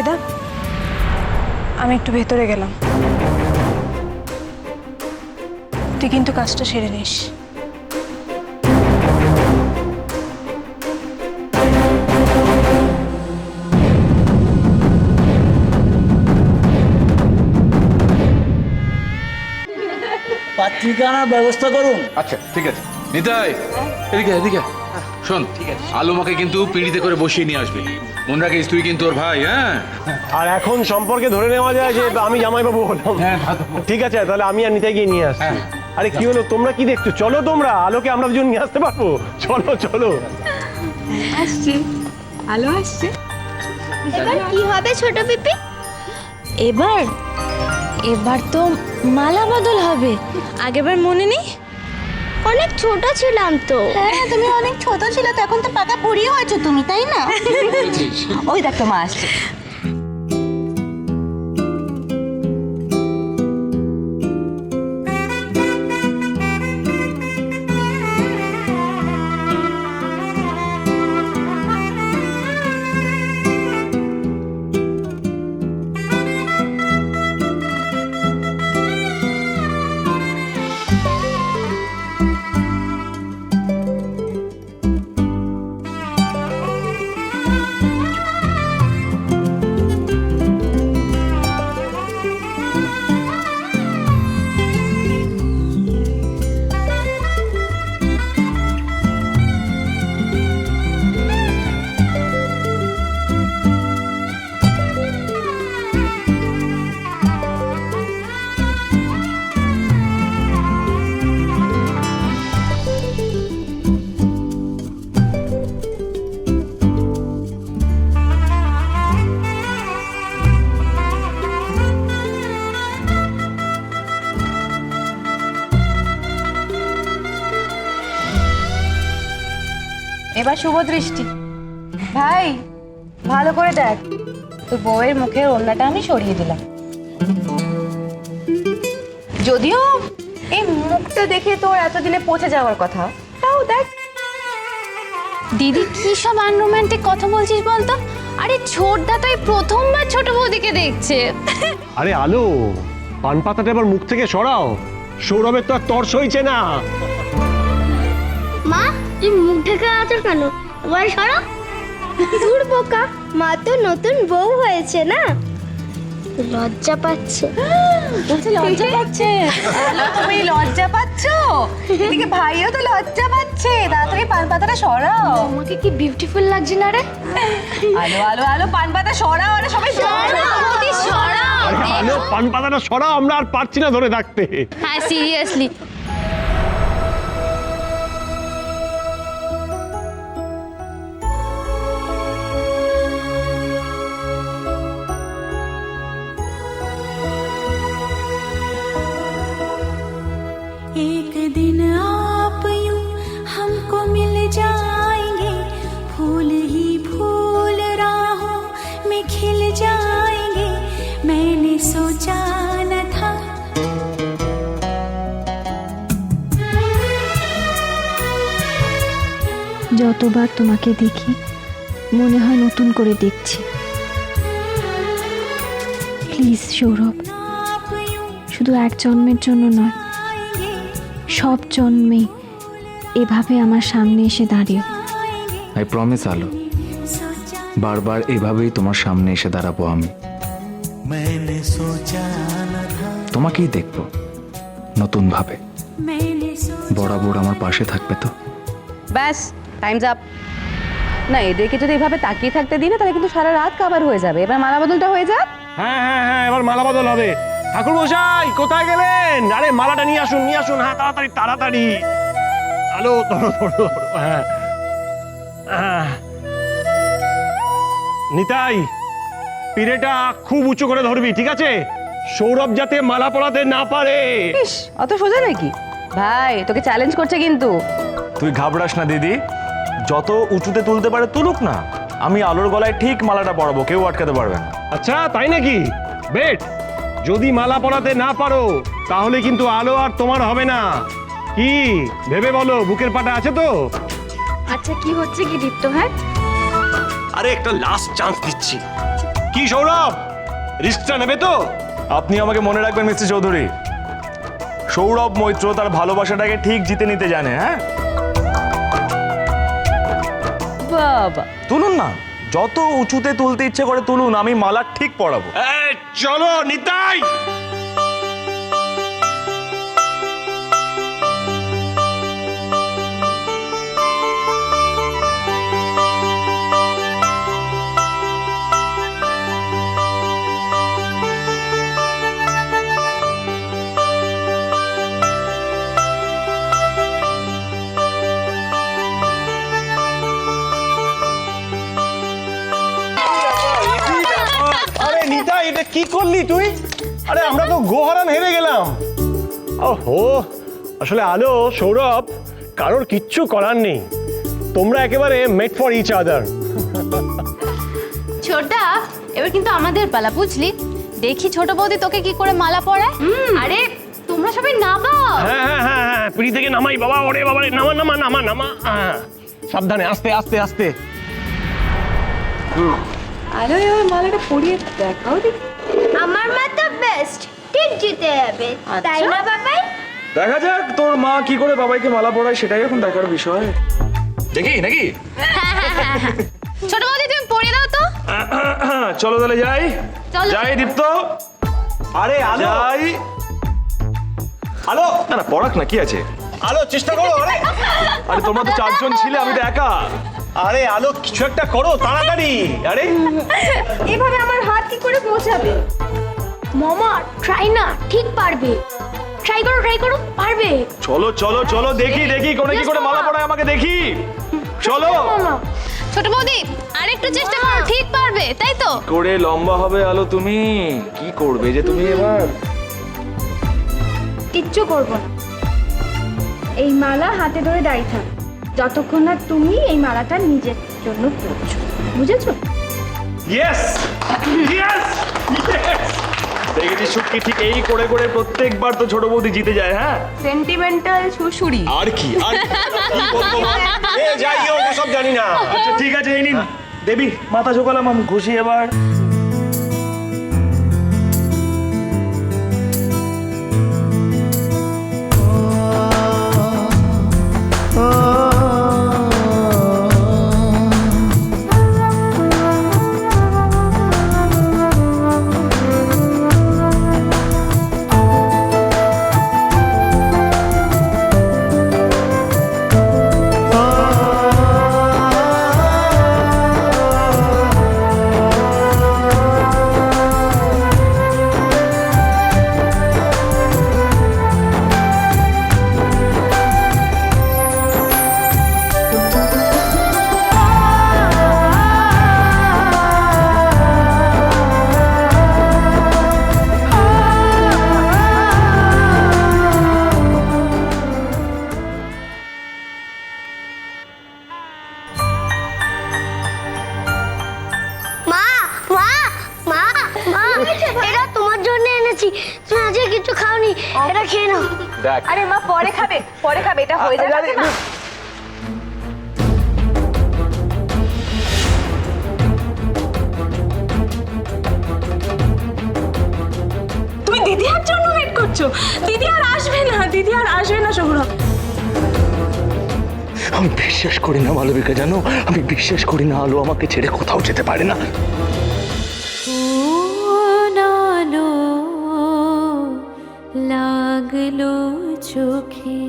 জয়দা, আমি একটু ভেতরে গেলাম, তুই কিন্তু কাজটা সেরে নিস। পাত্রিকা আনার ব্যবস্থা করুন। আচ্ছা ঠিক আছে। নিতাই, এদিকে এদিকে শোন, আলু মাকে কিন্তু পিঁড়িতে করে বসিয়ে নিয়ে আসবি। মনে রাখিস তুই কিন্তু ওর ভাই। হ্যাঁ, আর এখন সম্পর্কে ধরে নেওয়া যায় যে আমি জামাইবাবু হলাম। ঠিক আছে, তাহলে আমি আর নিতাই গিয়ে নিয়ে আসছি। আরে কি হলো, তোমরা কি দেখছো? চলো তোমরা, আলোকে আমরা দুজন নিয়ে আসতে পারবো। চলো চলো। আসছে, আলো আসছে। এবার কি হবে ছোট পিপি? এবার তো মালা বদল হবে। আগেরবার মনে নেই? অনেক ছোট ছিলাম তো। হ্যাঁ, তুমি অনেক ছোট ছিলে তো, এখন তো পাকা বুড়ি হয়েছো তুমি, তাই না? ওই দেখো মা আসছে। এবার শুভ দৃষ্টি। ভাই, ভালো করে দেখ, তোর বউয়ের মুখের ওড়নাটা আমি সরিয়ে দিলাম। যদিও এই মুখটা দেখে তোর এতদিনে পচে যাওয়ার কথা, তাও দেখ। দিদি কি সব আনরোম্যান্টিক কথা বলছিস বলতো? আরে ছোটদা তো এই প্রথমবার ছোট বৌদিকে দেখছে। আরে আলো, পান পাতাটা এবার মুখ থেকে সরাও। সৌরভের তো আর তর সইছে না। মা, তুই মুখ ঢেকে আছো কেন? এবার সরো। দূর বোকা, মা তো নতুন বউ হয়েছে না, লজ্জা পাচ্ছে। লজ্জা পাচ্ছে? তুমি লজ্জা পাচ্ছ? এদিকে ভাইও তো লজ্জা পাচ্ছে। তাড়াতাড়ি পান পাতাটা সরাও। আমাকে কি বিউটিফুল লাগছে না রে? আলো আলো আলো, পান পাতা সরাও। আরে সবাই সরাও। আরে আলো, পান পাতাটা সরাও, আমরা আর পারছি না ধরে থাকতে। হ্যাঁ সিরিয়াসলি। एक दिन आप यूं हमको मिल जाएंगे, फूल ही फूल राहों में खिल जाएंगे, मैंने सोचा न था। যতবার তোমাকে দেখি মনে হয় নতুন করে দেখছি। প্লিজ সৌরভ, आप यूं শুধু এক জন্মের জন্য নয়, সব জন্মে এভাবে আমার সামনে এসে দাঁড়িয়ে। আই প্রমিস আলো, सोचा বারবার এভাবেই তোমার সামনে এসে দাঁড়াবো আমি। তোমাকেই দেখবো নতুন ভাবে, मैंने सोचा বরাবর আমার পাশে থাকবে তো? ব্যাস, টাইমস আপ। না, এদেরকে যদি এভাবে তাকিয়ে থাকতে দিই না, তাহলে কিন্তু সারা রাত কাবার হয়ে যাবে। এবার মালা বদলটা হয়ে যাক। হ্যাঁ হ্যাঁ হ্যাঁ, এবার মালা বদল হবে। ঠাকুর মশাই কোথায় গেলেন? আরে মালাটা নিয়ে আসুন, নিয়ে আসুন। হ্যাঁ, তাড়াতাড়ি তাড়াতাড়ি। আলো ধরো ধরো ধরো। হ্যাঁ হ্যাঁ। নিতাই, পিড়েটা খুব উঁচু করে ধরবি, ঠিক আছে? সৌরভ যাতে মালা পরাতে না পারে। ইস, অত সোজা নাকি? ভাই, তোকে চ্যালেঞ্জ করছে কিন্তু। তুই ঘাবড়াস না দিদি, যত উঁচুতে তুলতে পারে তুলুক না, আমি আলোর গলায় ঠিক মালাটা পরাবো, কেউ আটকাতে পারবে না। আচ্ছা তাই নাকি? বেট, যদি মালা পরাতে না পারো তাহলে কিন্তু আলো আর তোমার হবে না। কি ভেবে বলো, বুকের পাটা আছে তো? আচ্ছা কি হচ্ছে কি দীপ্ত ভাই? আরে একটা লাস্ট চান্স দিচ্ছি। কি সৌরভ, রিস্কটা নেবে তো? আপনি আমাকে মনে রাখবেন মিস্টার চৌধুরী, সৌরভ মৈত্র তার ভালোবাসাটাকে ঠিক জিতে নিতে জানে। হ্যাঁ, বাবা, তুলুন না, যত উঁচুতে তুলতে ইচ্ছে করে তুলুন, আমি মালা ঠিক পরাবো। এই, চলো নিতাই। আরে নিতাই, এটা কি করলি তুই? আরে আমরা তো গোহারান হেরে গেলাম। ওহো, আসলে আলো, সৌরভ, কারোর কিচ্ছু করার নেই, তোমরা একেবারে মেড ফর ইচ আদার। ছোটদা, এবার কিন্তু আমাদের পালা, বুঝলি? দেখি ছোট বৌদি তোকে কি করে মালা পরায়। আরে তোমরা সবাই নামাও। হ্যাঁ হ্যাঁ হ্যাঁ হ্যাঁ, পিড়ি থেকে নামাই বাবা, ওরে বাবা রে, নামা নামা নামা নামা। হ্যাঁ, সাবধানে, আস্তে আস্তে আস্তে। আলো, এবার মালাটা পরিয়ে দেখাও দেখি। আমার মা তো বেস্ট, ঠিক জিতে যাবে, তাই না বাবাই? দেখা যাক তোর মা কি করে বাবাইকে মালা পরায়, সেটাই এখন দেখার বিষয়। দেখি নাকি? ছোট বৌদি তুমি পরিয়ে দাও তো। চলো তাহলে যাই। চলো। যাই দীপ্ত। আরে আলো, যাই। আলো, না না, পড়াক না, কি আছে? আলো, চেষ্টা করো। আরে আরে তোমরা তো চারজন ছিলে, আমি তো একা। আরে আলো, কিছু একটা করো তাড়াতাড়ি। আরে এভাবে আমার হাত কি করে পৌঁছাবে? মামা ট্রাই না, ঠিক পারবে। ট্রাই করো, পারবে। চলো চলো চলো, দেখি দেখি কোনে কি করে মালা পরায়, আমাকে দেখি। চলো। ছোট বৌদি আরেকটু চেষ্টা করো, ঠিক পারবে, তাই তো? করে লম্বা হবে আলো, তুমি কি করবে যে তুমি এবার? কিচ্ছু করবো না, এই মালা হাতে ধরে দাঁড়িয়ে থাক যতক্ষণ না তুমি এই মালাটা নিজের জন্য পরছো, বুঝেছো? Yes yes. দেখেছি সুটকি, ঠিক এই করে করে প্রত্যেকবার তো ছোট বৌদি জিতে যায়। হ্যাঁ, সেন্টিমেন্টাল শুশুড়ি। আর কি আর কি বলবো বল? এ যাই হোক, সব জানি না। আচ্ছা ঠিক আছে, এই নিন দেবী, মাথা ঝোকালাম, আমি খুশি এবার। এটা তোমার জন্য এনেছি, তুমি আজকে কিছু খাওনি, এটা খেয়ে নাও। দেখ, আরে মা, পরে খাবে, এটা হয়ে যাবে না। তুমি দিদিয়ার জন্য ওয়েট করছো? দিদি আর আসবে না সৌরভ। আমি বিশ্বাস করি না মালবিকা, জানো, আমি বিশ্বাস করি না আলো আমাকে ছেড়ে কোথাও যেতে পারে না। লাগলো চোখে